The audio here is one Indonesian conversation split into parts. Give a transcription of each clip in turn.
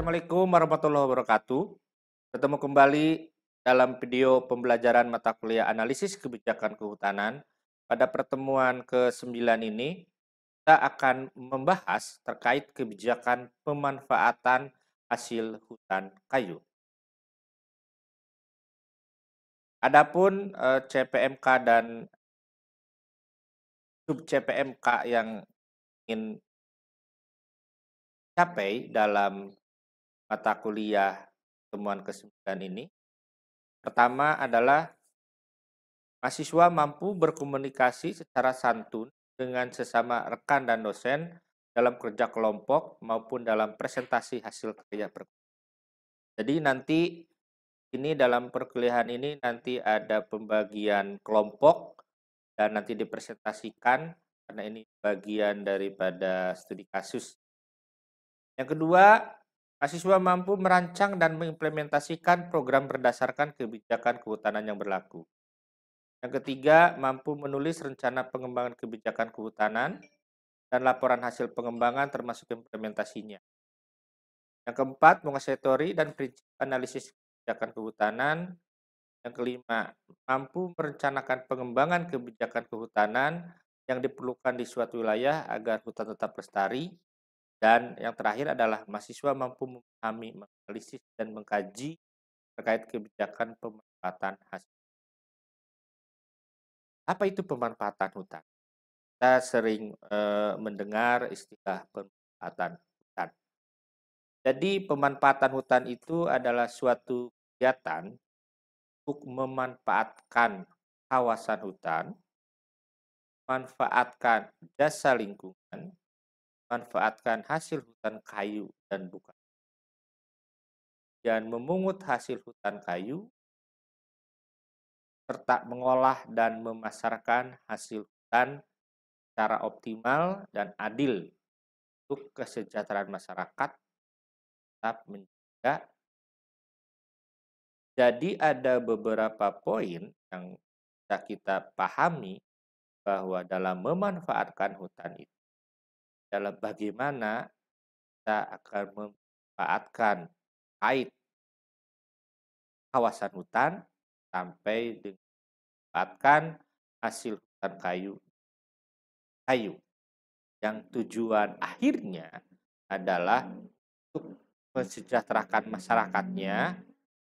Assalamualaikum warahmatullahi wabarakatuh. Bertemu kembali dalam video pembelajaran mata kuliah analisis kebijakan kehutanan. Pada pertemuan ke-9 ini, kita akan membahas terkait kebijakan pemanfaatan hasil hutan kayu. Adapun CPMK dan sub CPMK yang ingin capai dalam mata kuliah pertemuan ke-9 ini, pertama adalah mahasiswa mampu berkomunikasi secara santun dengan sesama rekan dan dosen dalam kerja kelompok maupun dalam presentasi hasil kerja berkelompok. Jadi nanti ini dalam perkuliahan ini nanti ada pembagian kelompok dan nanti dipresentasikan karena ini bagian daripada studi kasus. Yang kedua, mahasiswa mampu merancang dan mengimplementasikan program berdasarkan kebijakan kehutanan yang berlaku. Yang ketiga, mampu menulis rencana pengembangan kebijakan kehutanan dan laporan hasil pengembangan termasuk implementasinya. Yang keempat, menguasai teori dan prinsip analisis kebijakan kehutanan. Yang kelima, mampu merencanakan pengembangan kebijakan kehutanan yang diperlukan di suatu wilayah agar hutan tetap lestari. Dan yang terakhir adalah mahasiswa mampu memahami, menganalisis, dan mengkaji terkait kebijakan pemanfaatan hasil. Apa itu pemanfaatan hutan? Kita sering mendengar istilah pemanfaatan hutan. Jadi pemanfaatan hutan itu adalah suatu kegiatan untuk memanfaatkan kawasan hutan, manfaatkan jasa lingkungan, manfaatkan hasil hutan kayu dan bukan, dan memungut hasil hutan kayu, serta mengolah dan memasarkan hasil hutan secara optimal dan adil untuk kesejahteraan masyarakat tetap menjaga. Jadi ada beberapa poin yang bisa kita pahami bahwa dalam memanfaatkan hutan itu adalah bagaimana kita akan memanfaatkan kait kawasan hutan sampai dengan memanfaatkan hasil hutan kayu yang tujuan akhirnya adalah untuk mensejahterakan masyarakatnya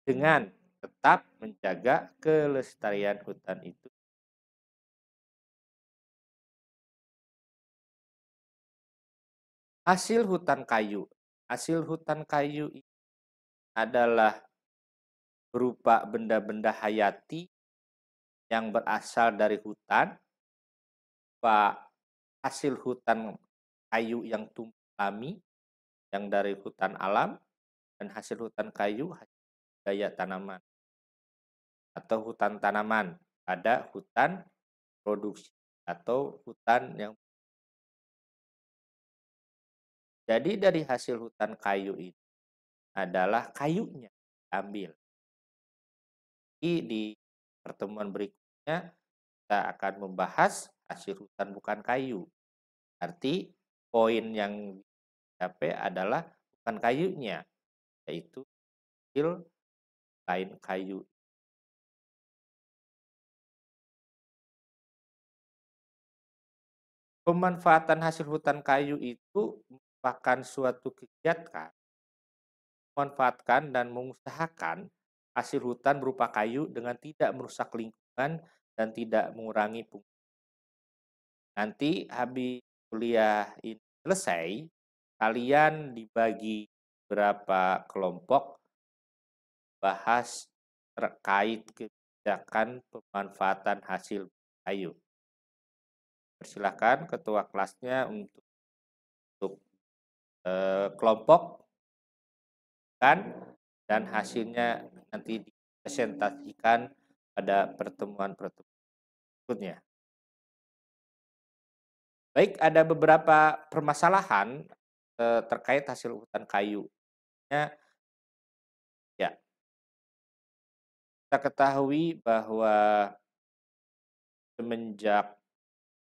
dengan tetap menjaga kelestarian hutan itu. Hasil hutan kayu. Hasil hutan kayu adalah berupa benda-benda hayati yang berasal dari hutan, hasil hutan kayu yang tumbuh alami, yang dari hutan alam, dan hasil hutan kayu hasil budidaya tanaman atau hutan tanaman pada hutan produksi atau hutan yang. Jadi dari hasil hutan kayu ini adalah kayunya ambil. Di pertemuan berikutnya kita akan membahas hasil hutan bukan kayu. Arti poin yang dicapai adalah bukan kayunya, yaitu hasil lain kayu. Pemanfaatan hasil hutan kayu itu merupakan suatu kegiatan memanfaatkan dan mengusahakan hasil hutan berupa kayu dengan tidak merusak lingkungan dan tidak mengurangi fungsi. Nanti habis kuliah ini selesai, kalian dibagi beberapa kelompok bahas terkait kebijakan pemanfaatan hasil kayu. Persilakan ketua kelasnya untuk kelompok dan hasilnya nanti dipresentasikan pada pertemuan-pertemuan berikutnya. Baik, ada beberapa permasalahan terkait hasil hutan kayu. Ya, kita ketahui bahwa semenjak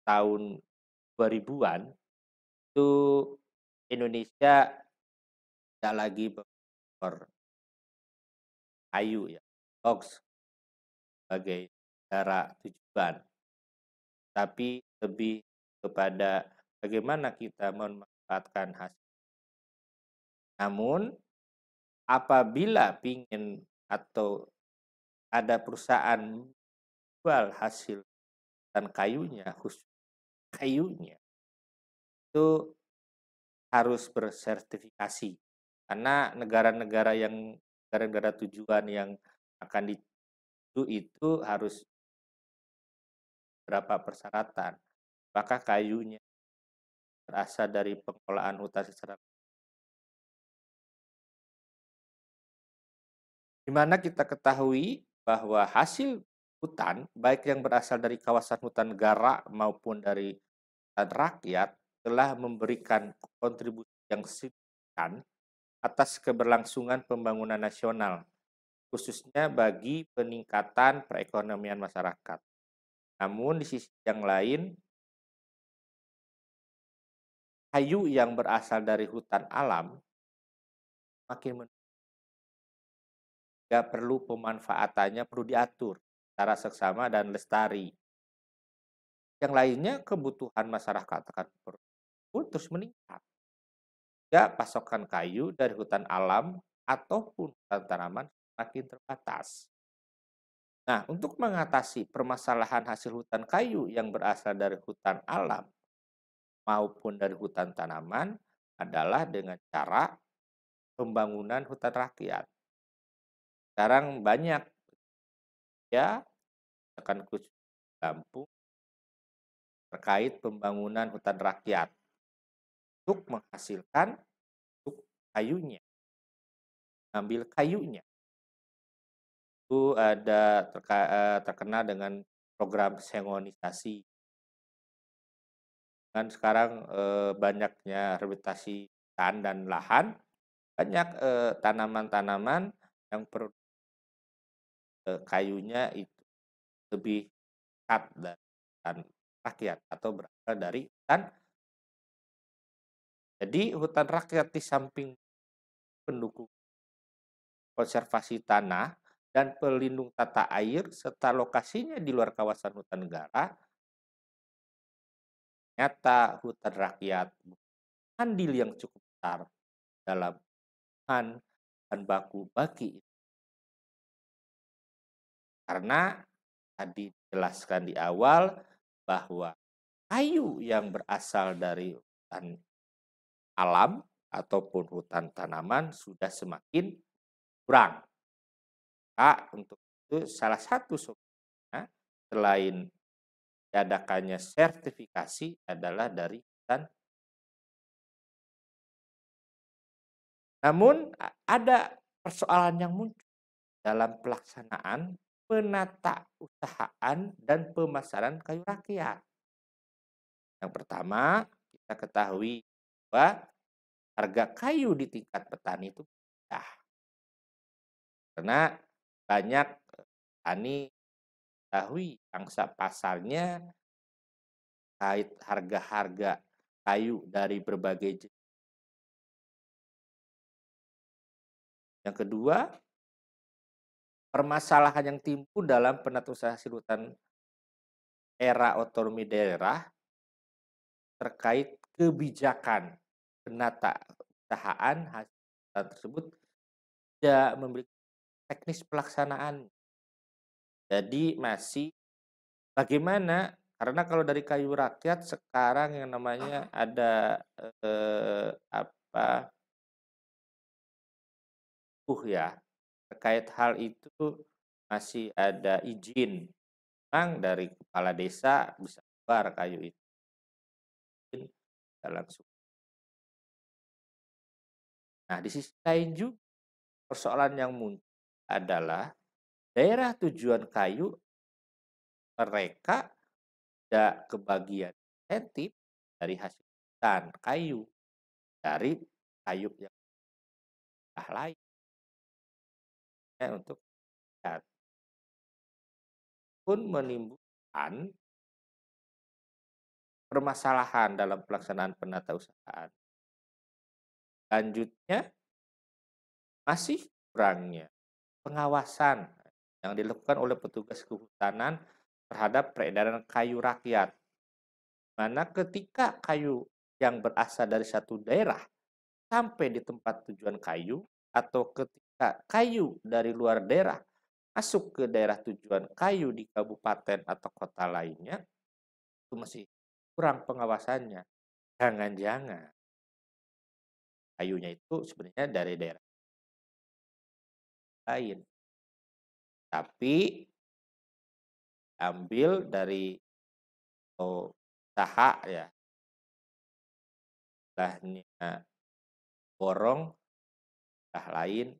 tahun 2000-an itu Indonesia tidak lagi ekspor kayu ya, logs sebagai negara tujuan, tapi lebih kepada bagaimana kita memanfaatkan hasil. Namun apabila pingin atau ada perusahaan jual hasil dan kayunya, khusus kayunya, itu harus bersertifikasi. Karena negara-negara tujuan yang akan dituju itu harus berapa persyaratan. Apakah kayunya berasal dari pengelolaan hutan secara, di mana kita ketahui bahwa hasil hutan, baik yang berasal dari kawasan hutan negara maupun dari hutan rakyat, telah memberikan kontribusi yang signifikan atas keberlangsungan pembangunan nasional, khususnya bagi peningkatan perekonomian masyarakat. Namun di sisi yang lain, kayu yang berasal dari hutan alam makin perlu pemanfaatannya perlu diatur secara seksama dan lestari. Yang lainnya, kebutuhan masyarakat akan terus meningkat. Ya, pasokan kayu dari hutan alam ataupun hutan tanaman makin terbatas. Nah, untuk mengatasi permasalahan hasil hutan kayu yang berasal dari hutan alam maupun dari hutan tanaman adalah dengan cara pembangunan hutan rakyat. Sekarang banyak ya, akan khusus Lampung terkait pembangunan hutan rakyat untuk menghasilkan untuk kayunya, ambil kayunya. Itu ada terkena dengan program sengonisasi. Dan sekarang banyaknya rehabilitasi hutan dan lahan, banyak tanaman-tanaman yang kayunya itu lebih dekat dari hutan rakyat atau berasal dari hutan. Jadi hutan rakyat di samping pendukung konservasi tanah dan pelindung tata air serta lokasinya di luar kawasan hutan negara, nyata hutan rakyat andil yang cukup besar dalam bahan baku bagi, karena tadi dijelaskan di awal bahwa kayu yang berasal dari hutan alam ataupun hutan tanaman sudah semakin kurang. Maka untuk itu salah satu solusinya selain diadakannya sertifikasi adalah dari hutan. Namun ada persoalan yang muncul dalam pelaksanaan penata usahaan dan pemasaran kayu rakyat. Yang pertama, kita ketahui bahwa harga kayu di tingkat petani itu rendah. Karena banyak petani ketahui angsa pasarnya kait harga-harga kayu dari berbagai jenis. Yang kedua, permasalahan yang timbul dalam penata usaha hasil hutan era otonomi daerah terkait kebijakan penata usahaan hasil hutan tersebut tidak memberi teknis pelaksanaan. Jadi masih bagaimana, karena kalau dari kayu rakyat sekarang yang namanya ada apa ya, terkait hal itu masih ada izin memang dari kepala desa bisa keluar kayu itu langsung. Nah, di sisi lain juga persoalan yang muncul adalah daerah tujuan kayu mereka tidak kebagian insentif dari hasil hutan kayu dari kayu yang lain untuk lihat pun menimbulkan permasalahan dalam pelaksanaan penata usahaan. Lanjutnya, masih kurangnya pengawasan yang dilakukan oleh petugas kehutanan terhadap peredaran kayu rakyat. Mana ketika kayu yang berasal dari satu daerah sampai di tempat tujuan kayu, atau ketika kayu dari luar daerah masuk ke daerah tujuan kayu di kabupaten atau kota lainnya, itu masih kurang pengawasannya. Jangan-jangan kayunya itu sebenarnya dari daerah lain, tapi ambil dari usaha ya, istilahnya borong daerah lain,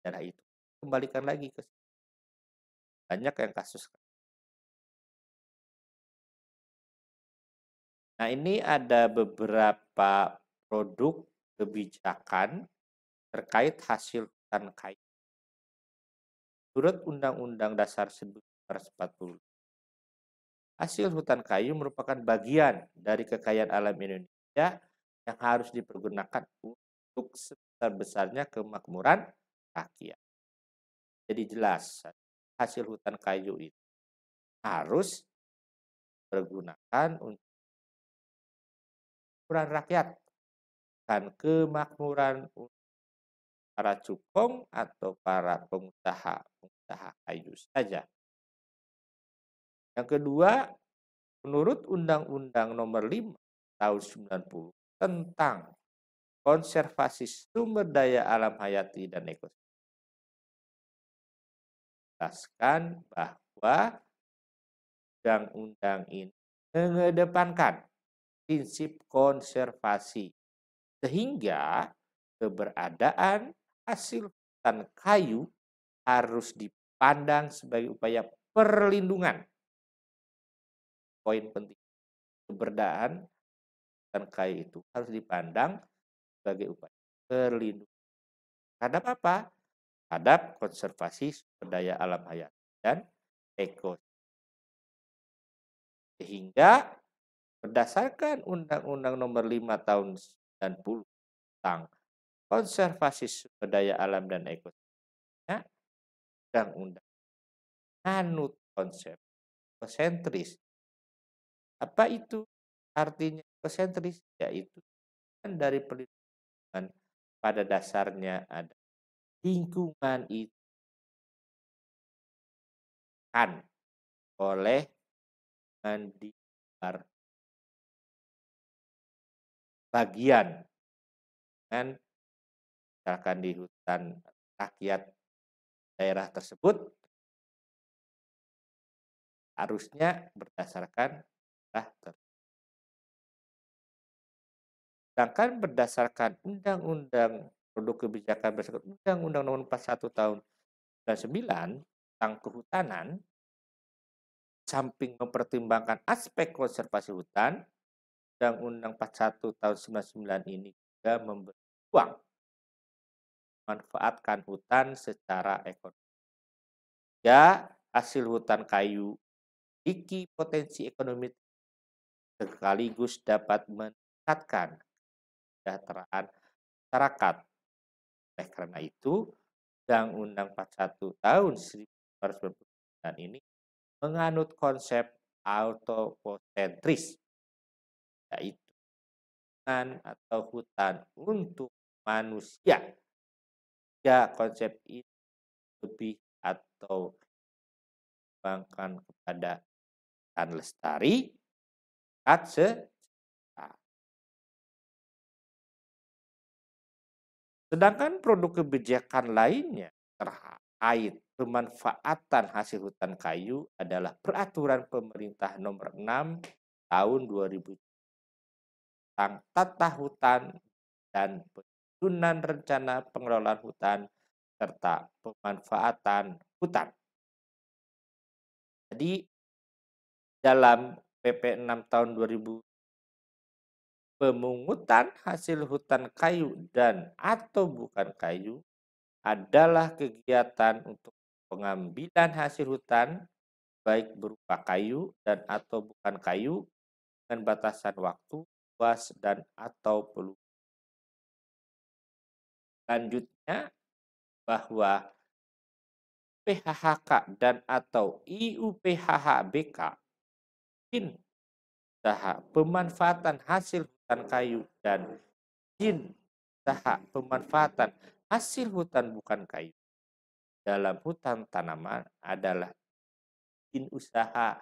daerah itu kembalikan lagi ke banyak yang kasus. Nah, ini ada beberapa produk kebijakan terkait hasil hutan kayu. Menurut Undang-Undang Dasar 1945, hasil hutan kayu merupakan bagian dari kekayaan alam Indonesia yang harus dipergunakan untuk sebesar-besarnya kemakmuran rakyat. Jadi jelas, hasil hutan kayu itu harus digunakan untuk kemakmuran rakyat dan kemakmuran para cukong atau para pengusaha kayu saja. Yang kedua, menurut Undang-Undang Nomor 5 Tahun 90 tentang konservasi sumber daya alam hayati dan ekosistem, jelaskan bahwa undang-undang ini mengedepankan prinsip konservasi, sehingga keberadaan hasil hutan kayu harus dipandang sebagai upaya perlindungan. Poin penting, keberadaan hutan kayu itu harus dipandang sebagai upaya perlindungan. Terhadap apa? Terhadap konservasi sumber daya alam hayati dan ekosistem. Sehingga berdasarkan Undang-Undang Nomor 5 Tahun 90 tentang konservasi sumber daya alam dan ekosistem, undang-undang anut konsep ekosentris. Apa itu artinya ekosentris? Yaitu kan dari perlindungan pada dasarnya ada lingkungan itu kan oleh di bagian dengan misalkan di hutan rakyat daerah tersebut harusnya berdasarkan sedangkan berdasarkan Undang-Undang Produk Kebijakan berdasarkan Undang-Undang Nomor 41 Tahun 99 tentang kehutanan, samping mempertimbangkan aspek konservasi hutan, Undang-Undang 41 Tahun 99 ini juga memberi ruang memanfaatkan hutan secara ekonomi. Ya, hasil hutan kayu memiliki potensi ekonomi sekaligus dapat meningkatkan kesejahteraan masyarakat. Oleh karena itu, Undang-Undang 41 Tahun 1999 ini menganut konsep autoposentris, yaitu hutan atau hutan untuk manusia. Ya, konsep ini lebih atau dikembangkan kepada hutan lestari, sedangkan produk kebijakan lainnya terkait pemanfaatan hasil hutan kayu adalah Peraturan Pemerintah Nomor 6 Tahun 2000 tentang tata hutan dan penyusunan rencana pengelolaan hutan serta pemanfaatan hutan. Jadi dalam PP 6 tahun 2000, pemungutan hasil hutan kayu dan atau bukan kayu adalah kegiatan untuk pengambilan hasil hutan baik berupa kayu dan atau bukan kayu dengan batasan waktu, luas dan atau peluang. Selanjutnya, bahwa PHHK dan atau IUPHHBK izin usaha pemanfaatan hasil hutan kayu dan izin usaha pemanfaatan hasil hutan bukan kayu dalam hutan tanaman adalah izin usaha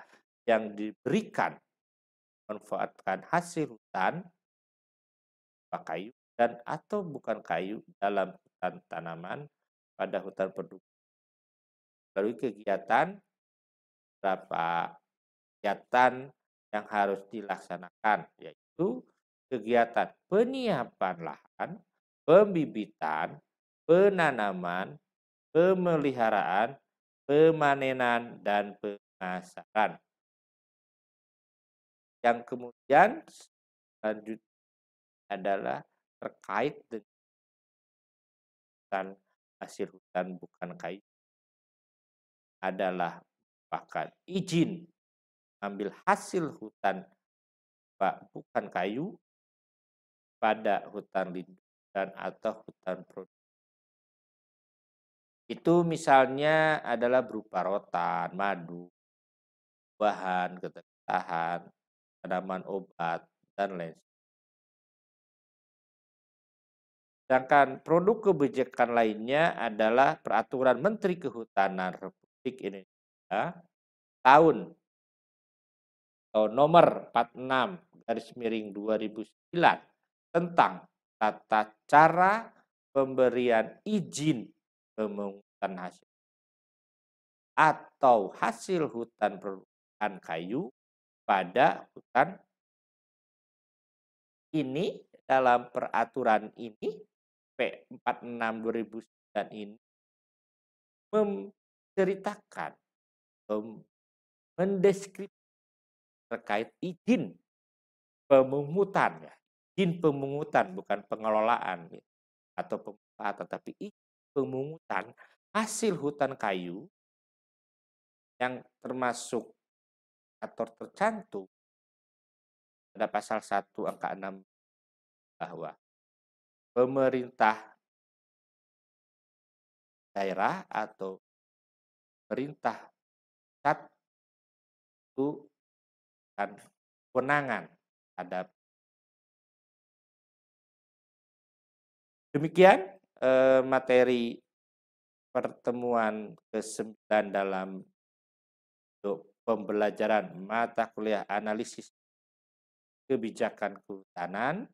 yang diberikan memanfaatkan hasil hutan kayu dan atau bukan kayu dalam hutan tanaman pada hutan produksi. Lalu kegiatan berapa kegiatan yang harus dilaksanakan, yaitu kegiatan penyiapan lahan, pembibitan, penanaman, pemeliharaan, pemanenan, dan pemasaran. Yang kemudian selanjutnya adalah terkait dengan hasil hutan bukan kayu adalah bahkan izin ambil hasil hutan bukan kayu pada hutan lindung dan atau hutan produksi. Itu misalnya adalah berupa rotan, madu, bahan, getah, tanaman obat, dan lain sebagainya. Sedangkan produk kebijakan lainnya adalah Peraturan Menteri Kehutanan Republik Indonesia tahun nomor 46/2009 tentang tata cara pemberian izin pemungutan hasil atau hasil hutan produksi kayu pada hutan ini. Dalam peraturan ini P46/2009 ini menceritakan, mendeskripsikan terkait izin pemungutan, ya. Izin pemungutan bukan pengelolaan ya, atau pemanfaatan, tapi izin pemungutan hasil hutan kayu yang termasuk atau tercantum pada pasal 1 angka 6 bahwa pemerintah daerah atau pemerintah pusat itu dan kewenangan ada. Demikian materi pertemuan ke-9 dalam pembelajaran mata kuliah analisis kebijakan kehutanan.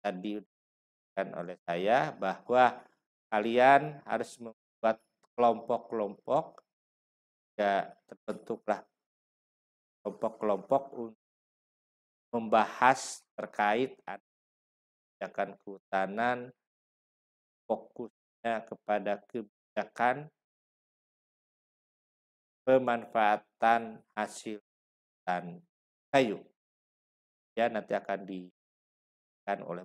Tadi dijelaskan oleh saya bahwa kalian harus membuat kelompok-kelompok, ya terbentuklah kelompok-kelompok untuk membahas terkait kebijakan kehutanan, fokusnya kepada kebijakan pemanfaatan hasil hutan kayu. Ya, nanti akan diberikan oleh.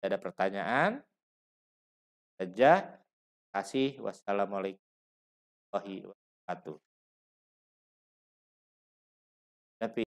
Ada pertanyaan? Saja. Kasih. Wassalamualaikum warahmatullahi wabarakatuh. Tapi